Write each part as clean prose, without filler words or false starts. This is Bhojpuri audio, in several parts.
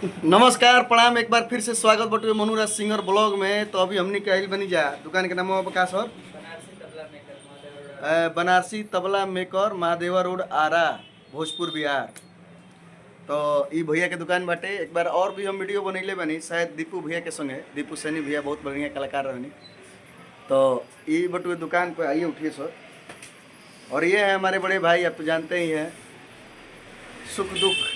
नमस्कार प्रणाम, एक बार फिर से स्वागत बटुए मनुराज सिंगर ब्लॉग में। तो अभी हमने क्या बनी जा दुकान के नाम का सर बनारसी तबला मेकर महादेवा रोड आरा भोजपुर बिहार। तो ई भैया के दुकान बाटे। एक बार और भी हम वीडियो बनैले बनी शायद दीपू भैया के संगे, दीपू सैनी भैया बहुत बढ़िया कलाकार रहनी। तो ई बटुए दुकान पे आइए, उठिए सर। और ये है हमारे बड़े भाई, आप तो जानते ही हैं, सुख दुख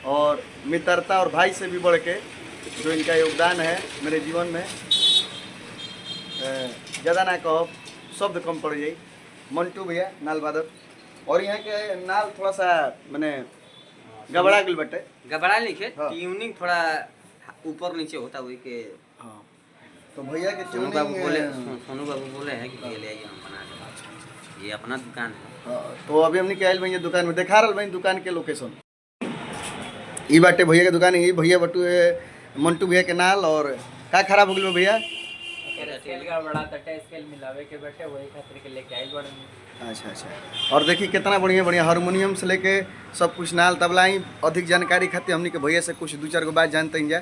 और मित्रता और भाई से भी बढ़ के जो इनका योगदान है मेरे जीवन में, ज़्यादा ना कहो, शब्द कम पड़ जाए। मंटू भैया नाल वादक। और यहाँ के नाल थोड़ा सा मैंने गबड़ा गल बटे, गबड़ा लिखे हाँ। ट्यूनिंग थोड़ा ऊपर नीचे होता हुई के। हाँ, तो भैया के सोनू बाबू बोले, ट्यूनिंग। सोनू बाबू बोले हैं कि ये ले आइए हम बना के। ये अपना दुकान है। हाँ, तो अभी हमने क्या भैया दुकान में देखा रहा भाई दुकान के लोकेशन ई बाटे भैया के दुकान। ई भैया बटुए मंटू भैया के नाल। और का खराब हो गया भैया? स्केल का बड़ा तटे स्केल मिलावे के बैठे वही खातिर के लेके आई बड़े। अच्छा अच्छा। और देखिए कितना बढ़िया बढ़िया हारमोनियम से लेके सब कुछ, नाल तबला ही। अधिक जानकारी खातिर हमने के भैया से कुछ दो चार गो बात जानते हैं जा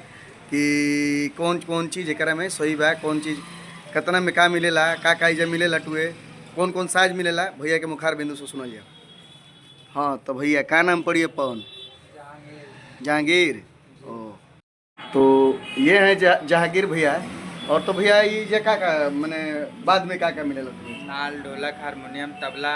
कि कौन कौन चीज़ एक में सही बा, कौन चीज़ कितना में का मिलेला, का इजा मिलेला टुए, कौन कौन साइज मिलेला। भैया के मुखार बिंदु से सुना जा। हाँ, तो भैया का नाम पड़िए? पवन जहांगीर। ओ, तो ये है जहांगीर भैया। और तो भैया ये जे का मैंने बाद में का मिलेला? नाल, ढोलक, हारमोनियम, तबला,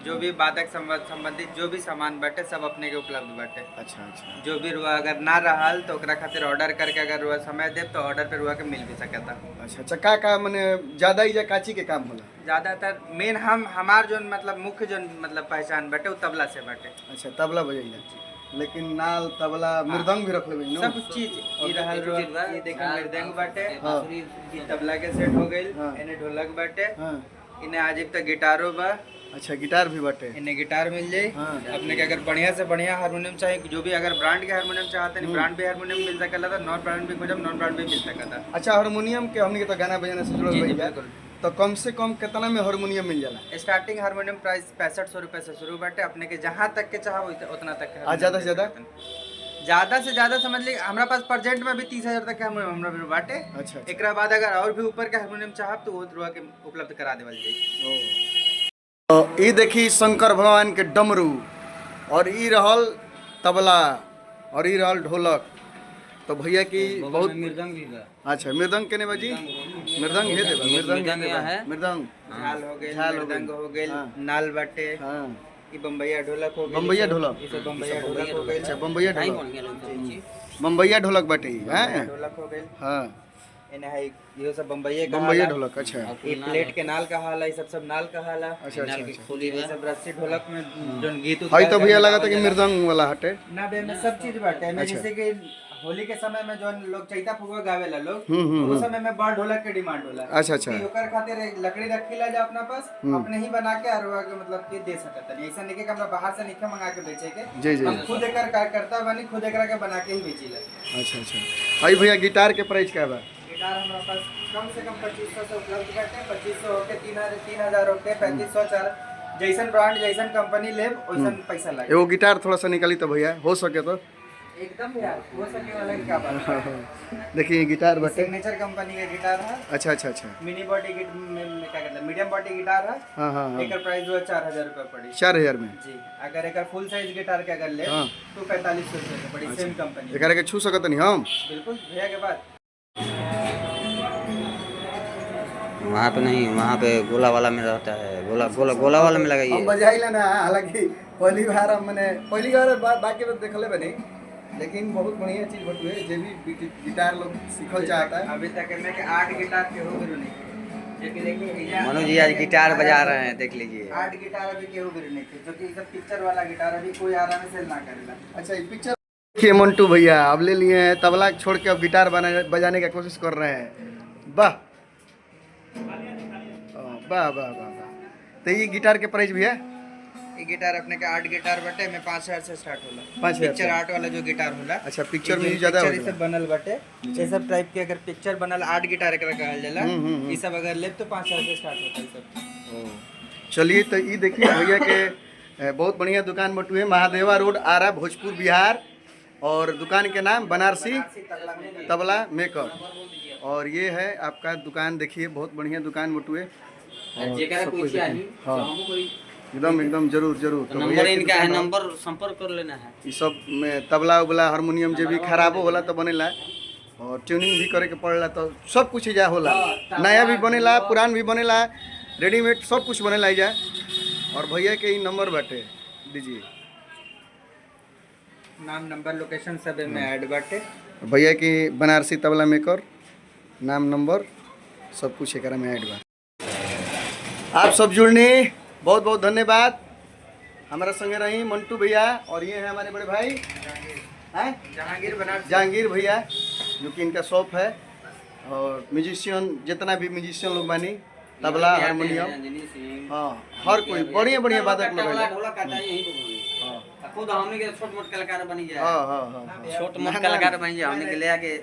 जो भी वादक संबंधित जो भी सामान बाटे सब अपने के उपलब्ध बाटे। अच्छा अच्छा। जो भी रुआ अगर ना रहल तो ओकरा खातिर ऑर्डर करके अगर रुआ समय दे तो ऑर्डर पे रुआ के मिल भी सकता। अच्छा अच्छा। का मैंने ज़्यादा ही काची के काम होला? ज्यादातर मेन हमार जो मतलब मुख्य जो मतलब पहचान बाटे वो तबला से बाटे। अच्छा, तबला बजाइला, लेकिन नाल तबला मृदंग भी रख लेबे न? सब चीज ई रहल रुआ। ये देखो मृदंग बाटे, हाँ। ई तबला के सेट हो गइल, हाँ। इने ढोलक बाटे, हाँ। इने आज तक गिटारो बा, अच्छा, गिटार भी बाटे। इन्हें गिटार मिल जाए। हाँ। अपने के अगर बढ़िया से बढ़िया हारमोनियम चाहिए, जो भी अगर ब्रांड के हारमोनियम चाहते हैं ब्रांड भी हारमोनियम मिल सकता था, नॉन ब्रांड भी खोजब नॉन ब्रांड भी मिल सकता था। अच्छा, हारमोनियम के हमने के तो गाना बजाना से जुड़ल जी, जी, रही है, बिल्कुल। तो कम से कम कितना में हारमोनियम मिल जाला? स्टार्टिंग हारमोनियम प्राइस 6500 रुपए से शुरू बाटे। अपने के जहाँ तक के चाहो उतना तक के आ, ज़्यादा से ज़्यादा? ज्यादा से ज्यादा समझ ली हमारा पास प्रेजेंट में भी 30,000 तक के हारमोनियम हमरा बाटे। अच्छा अच्छा। एकरा बाद अगर और भी ऊपर के हारमोनियम चाहब तो वो रुआ के उपलब्ध करा देवल जाई। तो ई देखी शंकर भगवान के डमरू, और ई रहल तबला, और ई रहल ढोलक। तो भैया की बहुत मृदंग भी बा। अच्छा, मृदंग केने बाजी? मृदंग है देबा, मृदंग मृदंग देबा, है। मृदंग। झाल हो गए, झाल हो मृदंग गइल। हो गए, हाँ। नाल बाटे, हाँ, ई बम्बैया ढोलक हो गए। बम्बैया ढोलक। इसे बम्बैया ढोलक हो गए। अच्छा, बम्बैया नहीं ढोलक, बन गया लोग। बम्बैया ढोलक बाटे ई, हैं? ढोलक हो गए। हाँ, इन्हें है ये सब बम्बैया का बम्बैया हाला। ढोलक। अच्छा ये प्लेट के नाल का हाला, ये सब नाल का हाला। अच्छा अच्छा अच्छा। खोली ये सब रस्सी ढोलक में जो गीत हई तो भैया लगा था कि मृदंग वाला हटे। ना बे में सब चीज बाटे में। अच्छा। जैसे कि होली के समय में जो लोग चैता फुगवा गावेला लोग, हम्म। उस समय में बड़ ढोलक के डिमांड होला। अच्छा अच्छा। कि ओकर खातिर एक लकड़ी रखीला जा अपना पास, अपने ही बना के अरवा के मतलब कि दे सकत है। ऐसा नहीं कि हमरा बाहर से नहीं मंगा के बेचे के। जी जी। हम खुद एकर कार्य करता बनी, खुद एकरा के बना के ही बेचीला। अच्छा अच्छा। हई भैया गिटार के प्राइस क्या बा? गिटार हमरा पास कम से कम 2500 से उपलब्ध बाटे। 2500 होके 3000 होके 3500 4 जैसन ब्रांड जैसन कंपनी लेब वैसन पैसा लागे। एगो गिटार थोड़ा सा निकली तो भैया हो सके तो। एकदम यार हो सके वाला की क्या बात है। देखिए गिटार बटे। सिग्नेचर कंपनी का गिटार है। अच्छा अच्छा अच्छा। मिनी बॉडी में क्या कहते हैं, मीडियम बॉडी गिटार है। हाँ हाँ हाँ। एकर प्राइस जो है 4000 रुपये पड़ी। 4000 में? जी। अगर एकर फुल साइज गिटार के अगर ले हाँ। तो 4500 रुपये में पड़ी। सेम कंपनी। एकरा के छू सकत नहीं हम? बिल्कुल भैया के बाद वहाँ पे नहीं, वहाँ पे गोला वाला में रहता है। गोला वाला में लगाइए। हम बजाइला ना, हालांकि पहली बार हम मैंने पहली बार बाकी तो देखले बनी, लेकिन बहुत बढ़िया चीज बटुए जे भी गिटार लोग सीखल चाहता है। अभी तक में 8 गिटार के हो गए नहीं। जो कि देखिए मनु जी आज गिटार बजा रहे हैं, देख लीजिए। 8 गिटार अभी के हो गए नहीं थे, जो कि सब पिक्चर वाला गिटार अभी कोई आराम से सेल ना करेला। अच्छा, ये पिक्चर देखिए मंटू भैया अब ले लिए हैं तबला छोड़ के अब गिटार बजाने का कोशिश कर रहे हैं। वाह वाह वाह वाह वाह। तो ये गिटार के प्राइस भैया? ये गिटार अपने के 8 गिटार बटे में 5000 से स्टार्ट होला। 5000 पिक्चर आर्ट वाला जो गिटार होला। अच्छा, पिक्चर में ये ज्यादा पिक्चर होला। इसे बनल बटे। ये सब टाइप के अगर पिक्चर बनल 8 गिटार एकरा कहल जाला। ये सब अगर लेब तो 5000 से स्टार्ट होता है सब। चलिए, तो ये देखिए भैया के बहुत बढ़िया दुकान बटुए महादेवा रोड आरा भोजपुर बिहार। और दुकान के नाम बनारसी तबला में तबला मेकर। और ये है आपका दुकान, देखिए बहुत बढ़िया दुकान बटुए और जेकरा सब कोई कुछ चाहिए देखिए। हाँ हमको कोई एकदम एकदम जरूर जरूर। तो नंबर भैया की इनका है, दुकान नंबर संपर्क कर लेना है। ये सब में तबला उबला हारमोनियम जो भी खराबो होला तो बनेला और ट्यूनिंग भी करे के पड़ेला, तो सब कुछ जा होला, नया भी बनेला पुरान भी बनेला, रेडीमेड सब कुछ बनेला जा। और भैया के ही नंबर बाटे दीजिए। नाम नंबर लोकेशन सब में ऐड बाटे। भैया की बनारसी तबला मेकर, नाम नंबर सब कुछ एकरा में ऐड बा। आप सब जुड़ने बहुत बहुत धन्यवाद। हमारा संगे रही मंटू भैया और ये है हमारे बड़े भाई हैं जहांगीर बनारसी। जहांगीर भैया, जो कि इनका शॉप है। और म्यूजिशियन जितना भी म्यूजिशियन लोग बानी, तबला हारमोनियम, हाँ हर कोई बढ़िया बढ़िया वादक लोग तबला हैं। ढोलक काटा यहीं पे बनी। हाँ खुद हमने के छोट मोट कलाकार बनी जाए, हाँ हाँ हाँ छोट मोट कलाकार बन जाए, हमने के ले आके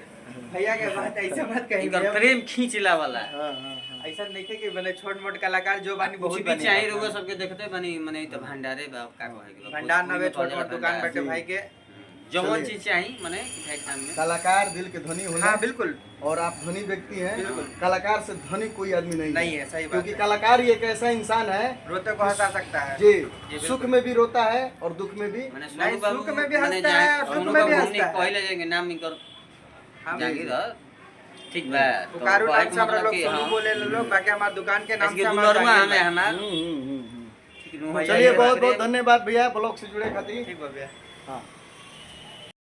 भैया के बात ऐसे मत कहीं इनका प्रेम खींचला वाला है। हाँ हाँ। ऐसा नहीं है कि बने छोट मोट कलाकार जो बानी कुछ बहुत भी बने। चाहिए रहुआ सबके देखते बनी मने तो भंडारे बा का कहे भंडार नवे छोट मोट दुकान बैठे भाई के। जवन चीज चाहिए मने भाई खान में। कलाकार दिल के धनी होला। हाँ बिल्कुल और आप धनी व्यक्ति हैं, बिल्कुल। कलाकार से धनी कोई आदमी नहीं नहीं है, सही बात क्योंकि है। कलाकार ही एक ऐसा इंसान है रोते को हंसा सकता है। जी बिल्कुल। सुख में भी रोता है और दुख में भी। मने नहीं, सोनू बाबू सुख में भी मने हंसता है और सुख में भी हंसता है। पहले जाएंगे नाम निकर हम जागीर ह ठीक बा। तो पुकारू नाम से हमरा मतलब लोग कि सोनू हाँ, बोले लोग, बाकी हमारे दुकान के नाम इसके से हमारा दुलरुआ जागीर हमें बा। हमार हम्म। ठीक नु चलिए बहुत बहुत धन्यवाद भैया ब्लॉग से जुड़े खातिर। ठीक बा भैया। हाँ।